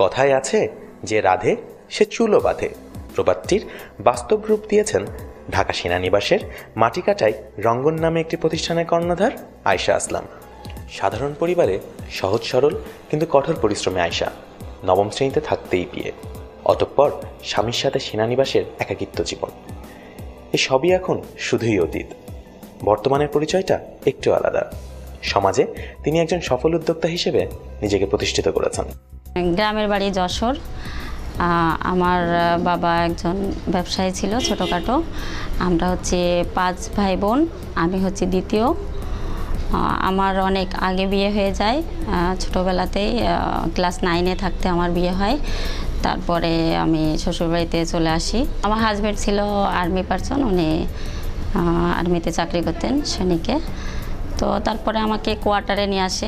কথায় আছে যে রাধে সে চুলো বাঁধে। প্রবাদটির বাস্তব রূপ দিয়েছেন ঢাকা সেনানিবাসের মাটিকাটায় রঙ্গন নামে একটি প্রতিষ্ঠানের কর্ণধার আয়শা আসলাম। সাধারণ পরিবারে সহজ সরল কিন্তু কঠোর পরিশ্রমী আয়শা নবম শ্রেণীতে থাকতেই বিয়ে, অতঃপর স্বামীর সাথে সেনানিবাসের একাকিত্ব জীবন। এই সবই এখন শুধুই অতীত। বর্তমানের পরিচয়টা একটু আলাদা। সমাজে তিনি একজন সফল উদ্যোক্তা হিসেবে নিজেকে প্রতিষ্ঠিত করেছেন। গ্রামের বাড়ি যশোর। আমার বাবা একজন ব্যবসায়ী ছিল ছোটোখাটো। আমরা হচ্ছে 5 ভাই বোন, আমি হচ্ছে দ্বিতীয়। আমার অনেক আগে বিয়ে হয়ে যায়, ছোটোবেলাতেই ক্লাস 9-এ থাকতে আমার বিয়ে হয়। তারপরে আমি শ্বশুরবাড়িতে চলে আসি। আমার হাজব্যান্ড ছিল আর্মি পারসন, উনি আর্মিতে চাকরি করতেন সৈনিকে। তো তারপরে আমাকে কোয়ার্টারে নিয়ে আসে।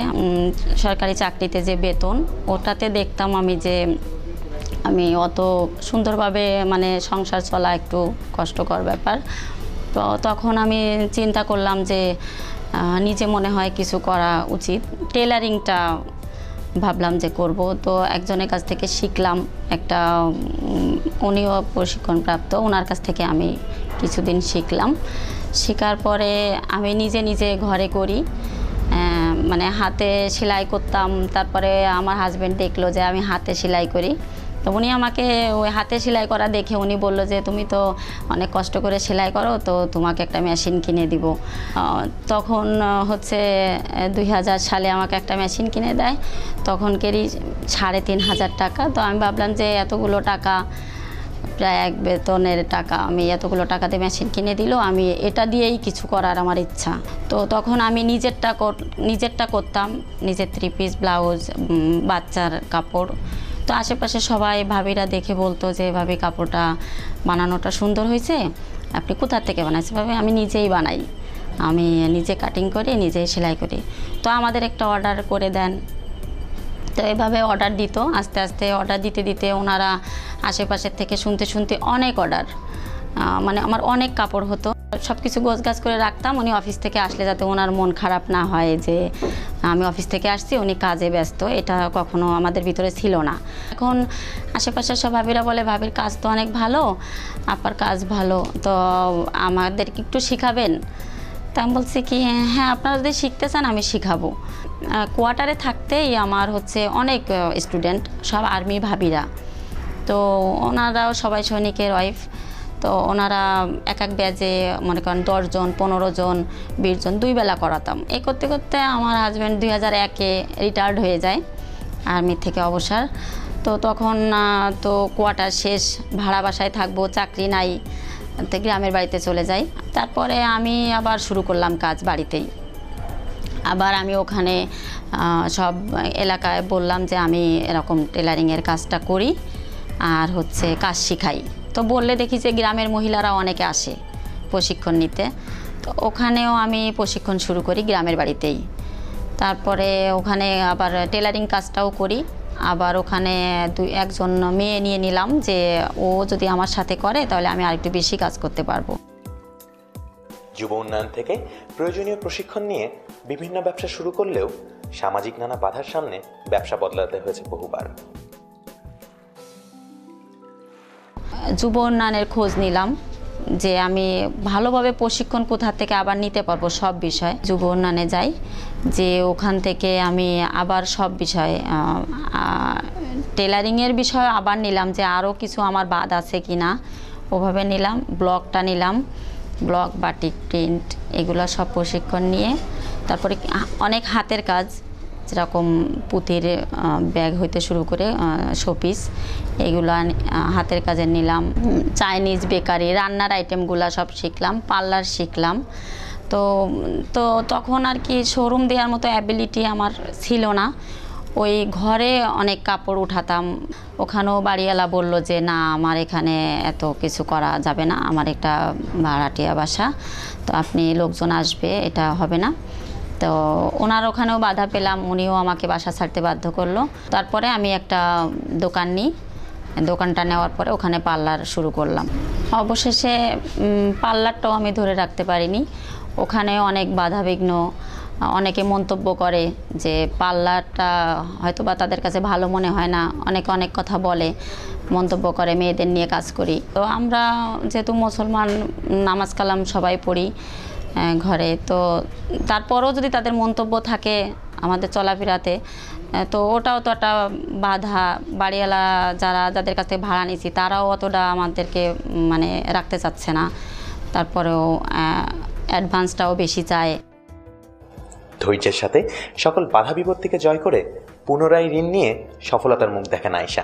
সরকারি চাকরিতে যে বেতন, ওটাতে দেখতাম আমি যে আমি অত সুন্দরভাবে মানে সংসার চলা একটু কষ্টকর ব্যাপার। তো তখন আমি চিন্তা করলাম যে নিজে মনে হয় কিছু করা উচিত। টেলারিংটা ভাবলাম যে করব। তো একজনের কাছ থেকে শিখলাম, একটা উনিও প্রশিক্ষণপ্রাপ্ত, ওনার কাছ থেকে আমি কিছুদিন শিখলাম। শেখার পরে আমি নিজে নিজে ঘরে করি, মানে হাতে সেলাই করতাম। তারপরে আমার হাজব্যান্ড দেখলো যে আমি হাতে সেলাই করি, তো উনি আমাকে ওই হাতে সেলাই করা দেখে উনি বলল যে তুমি তো অনেক কষ্ট করে সেলাই করো, তো তোমাকে একটা মেশিন কিনে দিব। তখন হচ্ছে 2000 সালে আমাকে একটা মেশিন কিনে দেয়। তখনকেরই 3500 টাকা। তো আমি ভাবলাম যে এতগুলো টাকা, প্রায় এক বেতনের টাকা, আমি এতগুলো টাকাতে মেশিন কিনে দিল, আমি এটা দিয়েই কিছু করার আমার ইচ্ছা। তো তখন আমি নিজেরটা করতাম, নিজের 3 পিস ব্লাউজ, বাচ্চার কাপড়। তো আশেপাশে সবাই ভাবিরা দেখে বলতো যে ভাবি কাপড়টা বানানোটা সুন্দর হয়েছে, আপনি কোথা থেকে বানাইছে? ভাবি আমি নিজেই বানাই, আমি নিজে কাটিং করি, নিজেই সেলাই করি। তো আমাদের একটা অর্ডার করে দেন। তো এভাবে অর্ডার দিত, আস্তে আস্তে অর্ডার দিতে দিতে ওনারা আশেপাশের থেকে শুনতে শুনতে অনেক অর্ডার, মানে আমার অনেক কাপড় হতো। সব কিছু গোছগাছ করে রাখতাম, উনি অফিস থেকে আসলে যাতে ওনার মন খারাপ না হয় যে আমি অফিস থেকে আসছি, উনি কাজে ব্যস্ত, এটা কখনো আমাদের ভিতরে ছিল না। এখন আশেপাশের সব ভাবিরা বলে ভাবির কাজ তো অনেক ভালো, আপার কাজ ভালো, তো আমাদেরকে একটু শিখাবেন? তা আমি বলছি কি হ্যাঁ, আপনারা যদি শিখতে চান আমি শিখাবো। কোয়ার্টারে থাকতেই আমার হচ্ছে অনেক স্টুডেন্ট, সব আর্মি ভাবিরা। তো ওনারাও সবাই সৈনিকের ওয়াইফ। তো ওনারা এক এক ব্যাচে মনে করেন 10 জন, 15 জন, 20 জন, 2 বেলা করাতাম। এই করতে করতে আমার হাজব্যান্ড 2001-এ রিটায়ার্ড হয়ে যায়, আর্মি থেকে অবসর। তো তখন তো কোয়ার্টার শেষ, ভাড়া বাসায় থাকবো, চাকরি নাই, তো গ্রামের বাড়িতে চলে যাই। তারপরে আমি আবার শুরু করলাম কাজ বাড়িতেই। আবার আমি ওখানে সব এলাকায় বললাম যে আমি এরকম টেলারিংয়ের কাজটা করি আর হচ্ছে কাজ শিখাই। তো বললে দেখি যে গ্রামের মহিলারা অনেকে আসে প্রশিক্ষণ নিতে। তো ওখানেও আমি প্রশিক্ষণ শুরু করি গ্রামের বাড়িতেই। তারপরে ওখানে আবার টেলারিং কাজটাও করি। আবার ওখানে 1জন মেয়ে নিয়ে নিলাম যে ও যদি আমার সাথে করে তাহলে আমি আরেকটু বেশি কাজ করতে পারবো। যুব উন্নয়ন থেকে প্রয়োজনীয় প্রশিক্ষণ নিয়ে বিভিন্ন ব্যবসা শুরু করলেও সামাজিক নানা বাধার সামনে ব্যবসা বদলাতে হয়েছে বহুবার। যুব উন্নয়নের খোঁজ নিলাম যে আমি ভালোভাবে প্রশিক্ষণ কোথা থেকে আবার নিতে পারবো সব বিষয়। যুব উন্নয়নে যাই, যে ওখান থেকে আমি আবার সব বিষয়, টেলারিংয়ের বিষয় আবার নিলাম যে আরও কিছু আমার বাদ আছে কি না, ওভাবে নিলাম। ব্লকটা নিলাম, ব্লক, বাটিক, প্রিন্ট, এগুলো সব প্রশিক্ষণ নিয়ে তারপরে অনেক হাতের কাজ, যেরকম পুঁতির ব্যাগ হইতে শুরু করে শোপিস, এগুলো হাতের কাজে নিলাম। চাইনিজ বেকারি, রান্নার আইটেমগুলো সব শিখলাম, পার্লার শিখলাম। তো তো তখন আর কি শোরুম দেওয়ার মতো অ্যাবিলিটি আমার ছিল না। ওই ঘরে অনেক কাপড় উঠাতাম। ওখানেও বাড়িওয়ালা বলল যে না, আমার এখানে এত কিছু করা যাবে না, আমার একটা ভাড়াটিয়া বাসা, তো আপনি লোকজন আসবে, এটা হবে না। তো ওনার ওখানেও বাধা পেলাম, উনিও আমাকে বাসা ছাড়তে বাধ্য করলো। তারপরে আমি একটা দোকান নিই, দোকানটা নেওয়ার পরে ওখানে পার্লার শুরু করলাম। অবশেষে পার্লারটাও আমি ধরে রাখতে পারিনি, ওখানে অনেক বাধাবিঘ্ন, অনেকে মন্তব্য করে যে পার্লারটা হয়তো বা তাদের কাছে ভালো মনে হয় না, অনেকে অনেক কথা বলে, মন্তব্য করে মেয়েদের নিয়ে কাজ করি। তো আমরা যেহেতু মুসলমান, নামাজ কালাম সবাই পড়ি ঘরে, তো তারপরেও যদি তাদের মন্তব্য থাকে আমাদের চলাফেরাতে, তো ওটাও তো একটা বাধা। বাড়িওয়ালা যাদের কাছ থেকে ভাড়া নিয়েছি তারাও অতটা আমাদেরকে মানে রাখতে চাচ্ছে না, তারপরেও অ্যাডভান্সটাও বেশি চায়। ধৈর্যের সাথে সকল বাধা বিপত্তিকে জয় করে পুনরায় ঋণ নিয়ে সফলতার মুখ দেখেন আয়েশা।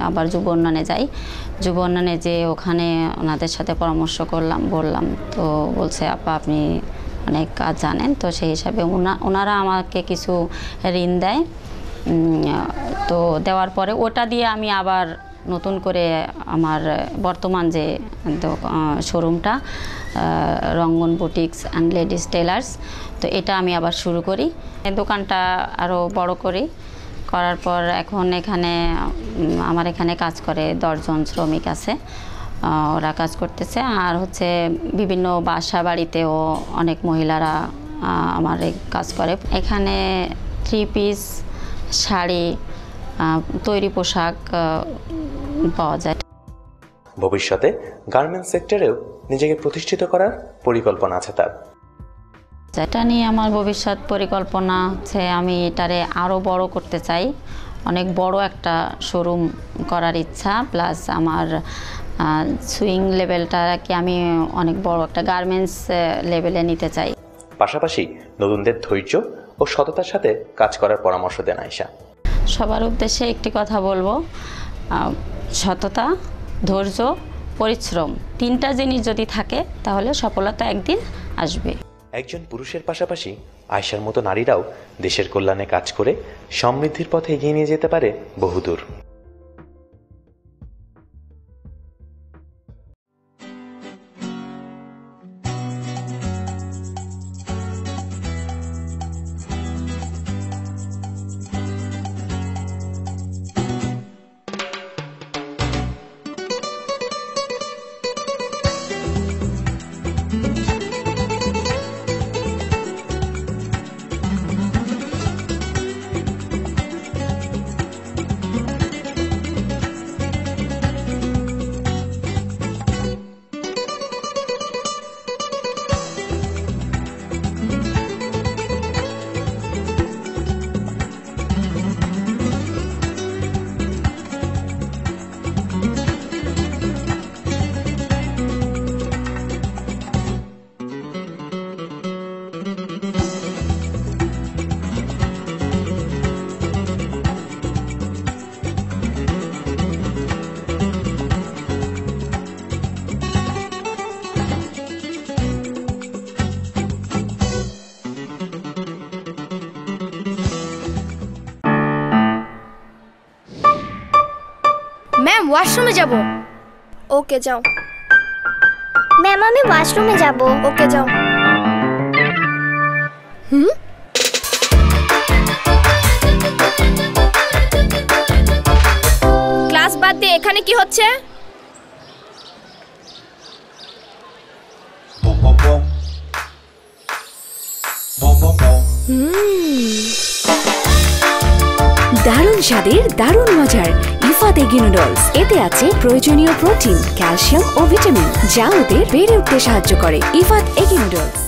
আবার যুব উন্নয়নে যাই, যুব উন্নয়নে যে ওখানে ওনাদের সাথে পরামর্শ বললাম, তো বলছে আপা আপনি অনেক কাজ জানেন, তো সেই হিসাবে ওনারা আমাকে কিছু ঋণ দেয়। তো দেওয়ার পরে ওটা দিয়ে আমি আবার নতুন করে আমার বর্তমান যে শোরুমটা রঙ্গন বুটিক্স অ্যান্ড লেডিস টেলার্স, তো এটা আমি আবার শুরু করি। দোকানটা আরও বড় করি, করার পর এখন এখানে আমার এখানে কাজ করে 10 জন শ্রমিক আছে, ওরা কাজ করতেছে। আর হচ্ছে বিভিন্ন বাসা বাড়িতেও অনেক মহিলারা আমার কাজ করে। এখানে 3 পিস, শাড়ি, তৈরি পোশাক পাওয়া যায়। ভবিষ্যতে গার্মেন্টস সেক্টরেও নিজেকে প্রতিষ্ঠিত করার পরিকল্পনা আছে তার। এটা নিয়ে আমার ভবিষ্যৎ পরিকল্পনা হচ্ছে আমি এটারে আরও বড় করতে চাই, অনেক বড় একটা শোরুম করার ইচ্ছা, প্লাস আমার সুইং লেভেলটাকে আমি অনেক বড় একটা গার্মেন্টস লেভেলে নিতে চাই। পাশাপাশি নতুনদের ধৈর্য ও সততার সাথে কাজ করার পরামর্শ দেন আয়েশা। সবার উদ্দেশ্যে একটি কথা বলবো, সততা, ধৈর্য, পরিশ্রম, 3টা জিনিস যদি থাকে তাহলে সফলতা একদিন আসবে। একজন পুরুষের পাশাপাশি আয়েশার মতো নারীরাও দেশের কল্যাণে কাজ করে সমৃদ্ধির পথে এগিয়ে নিয়ে যেতে পারে বহুদূর। ম্যাম ওয়াশরুমে যাব। ওকে যাও। ম্যাম আমি ওয়াশরুমে যাব। ওকে যাও। ক্লাস বাদ দিয়ে এখানে কি হচ্ছে? দারুণ স্বাদের, দারুণ মজার ইফাত এগি নুডলস। এতে আছে প্রয়োজনীয় প্রোটিন, ক্যালসিয়াম ও ভিটামিন, যা ওদের বেড়ে উঠতে সাহায্য করে। Ifat eggy noodles.